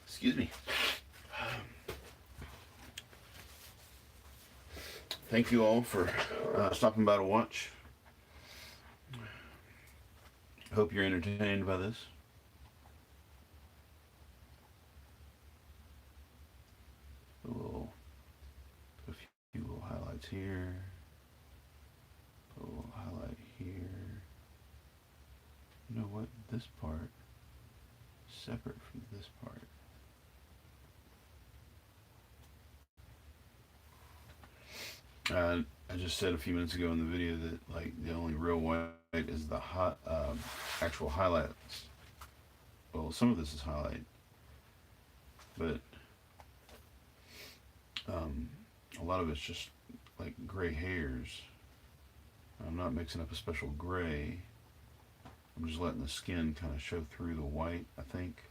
Excuse me. Thank you all for stopping by to watch. Hope you're entertained by this. A few little highlights here. A little highlight here. You know what? This part is separate from this part. I just said a few minutes ago in the video that like the only real white is the actual highlights. Well, some of this is highlight, but a lot of it's just like gray hairs. I'm not mixing up a special gray. I'm just letting the skin kind of show through the white, I think.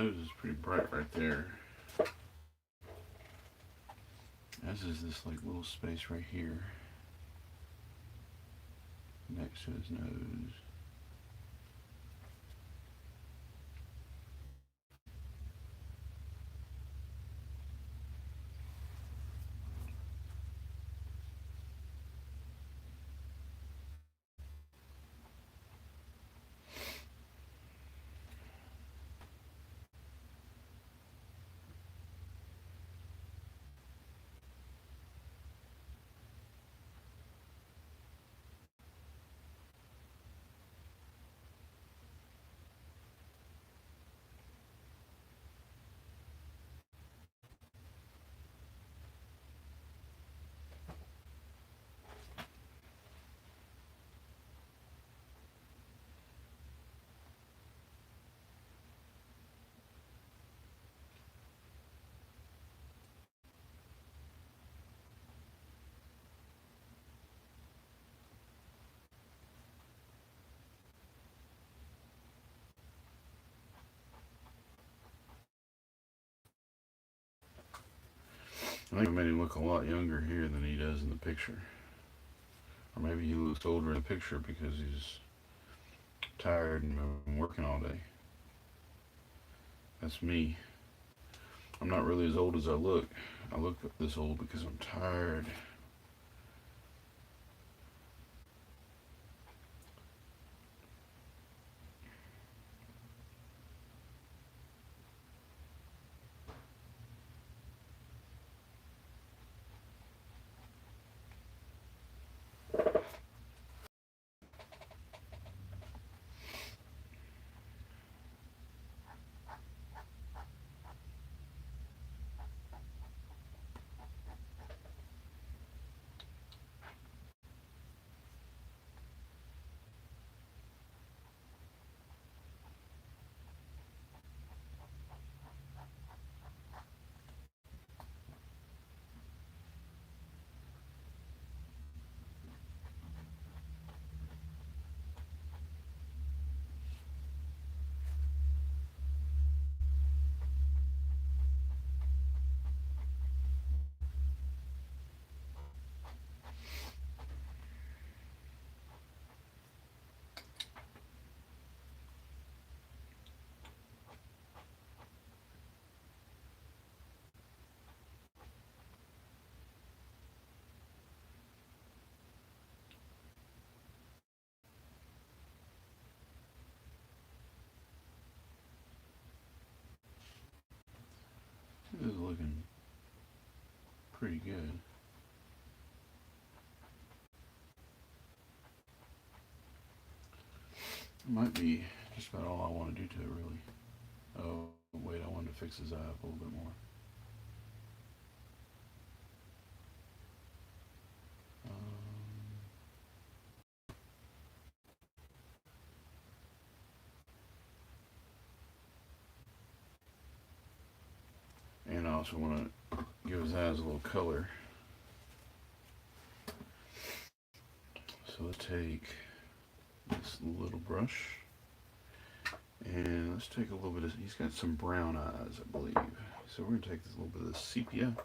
nose is pretty bright right there. As is this like little space right here next to his nose. I think I made him look a lot younger here than he does in the picture. Or maybe he looks older in the picture because he's tired and been working all day. That's me. I'm not really as old as I look. I look this old because I'm tired. This is looking pretty good. It might be just about all I want to do to it, really. Oh, wait, I wanted to fix his eye up a little bit more. And I also want to give his eyes a little color. So let's take this little brush and let's take a little bit of, he's got some brown eyes, I believe. So we're going to take this little bit of sepia.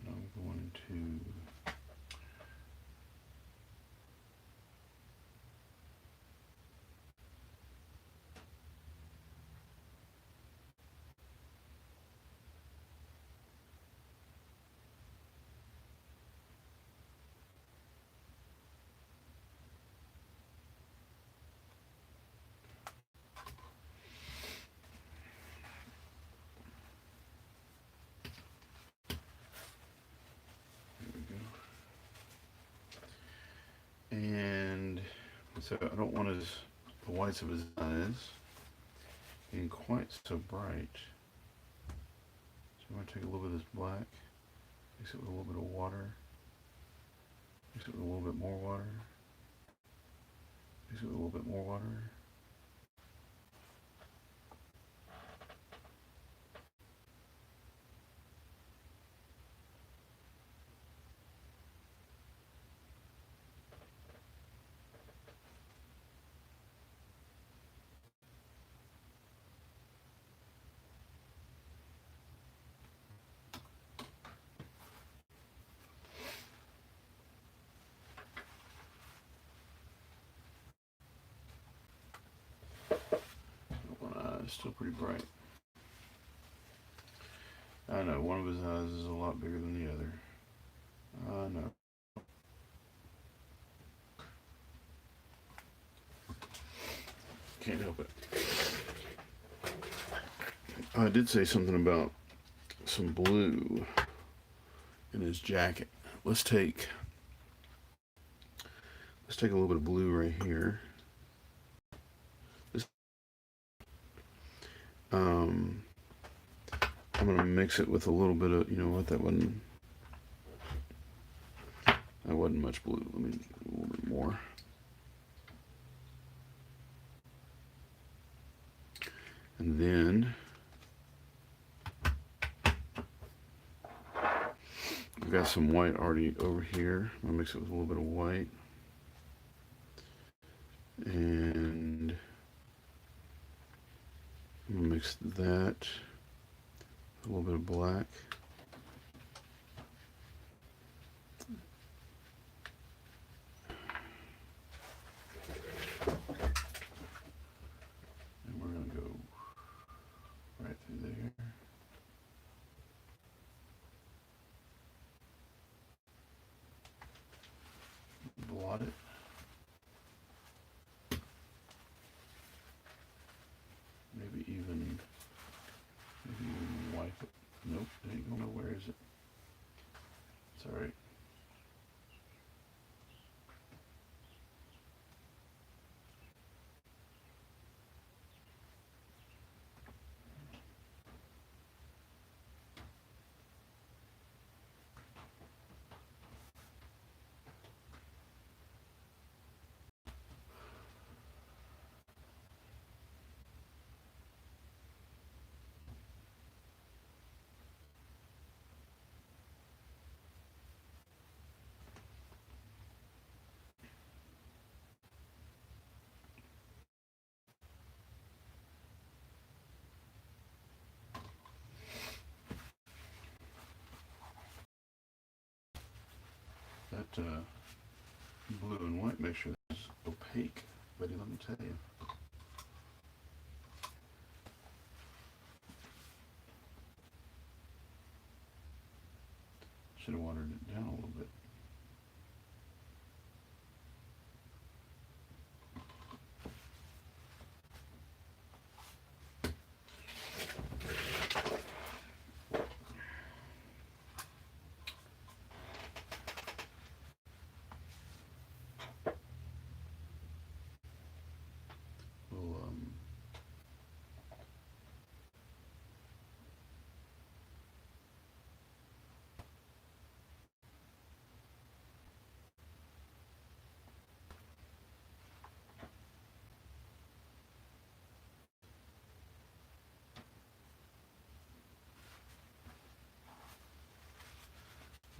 And I'm going to and so I don't want the whites of his eyes being quite so bright. So I'm going to take a little bit of this black, mix it with a little bit of water, mix it with a little bit more water, mix it with a little bit more water. it's still pretty bright. I know, one of his eyes is a lot bigger than the other. I know. Can't help it. I did say something about some blue in his jacket. Let's take a little bit of blue right here. I'm gonna mix it with a little bit of, you know what, that wasn't much blue. Let me do a little bit more. And then I've got some white already over here. I'll mix it with a little bit of white. And I'm gonna mix that with a little bit of black. And we're gonna go right through there. Blot it. Maybe even wipe it. Nope, it ain't going nowhere, is it? It's alright. That blue and white mixture is opaque, buddy, let me tell you. Should have watered it down a little bit.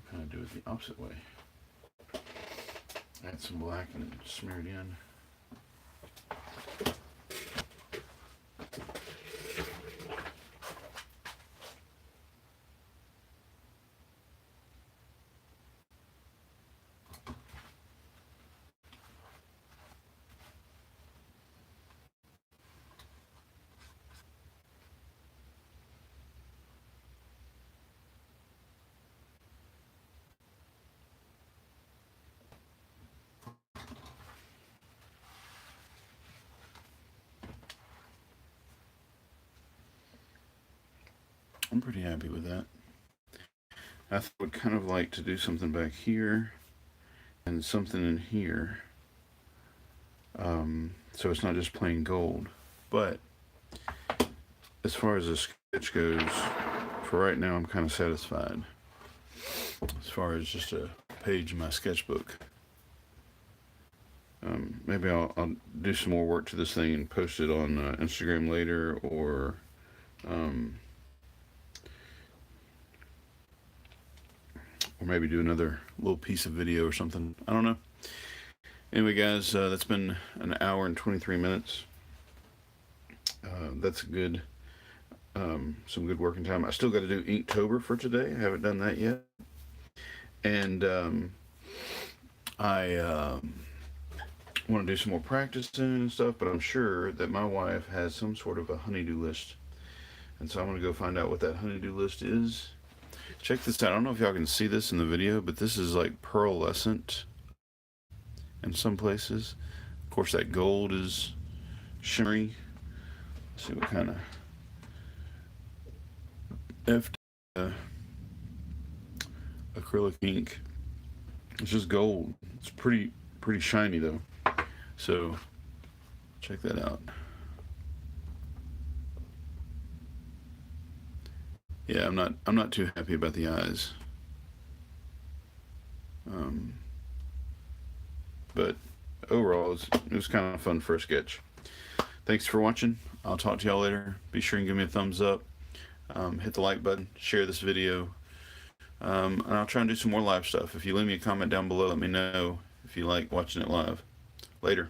We'll kind of do it the opposite way. Add some black and smear it in. I'm pretty happy with that. I would kind of like to do something back here and something in here. So it's not just plain gold. But as far as the sketch goes, for right now I'm kind of satisfied. As far as just a page in my sketchbook. Maybe I'll do some more work to this thing and post it on Instagram later, or maybe do another little piece of video or something. I don't know. Anyway, guys, that's been an hour and 23 minutes. That's good. Some good working time. I still got to do Inktober for today. I haven't done that yet. And want to do some more practicing and stuff, but I'm sure that my wife has some sort of a honeydew list. And so I'm going to go find out what that honeydew list is. Check this out. I don't know if y'all can see this in the video, but this is like pearlescent in some places. Of course, that gold is shimmery. Let's see what kind of acrylic ink. It's just gold. It's pretty shiny though. So check that out. Yeah, I'm not too happy about the eyes. But overall, it was kind of fun for a sketch. Thanks for watching. I'll talk to y'all later. Be sure and give me a thumbs up. Hit the like button. Share this video. And I'll try and do some more live stuff. If you leave me a comment down below, let me know if you like watching it live. Later.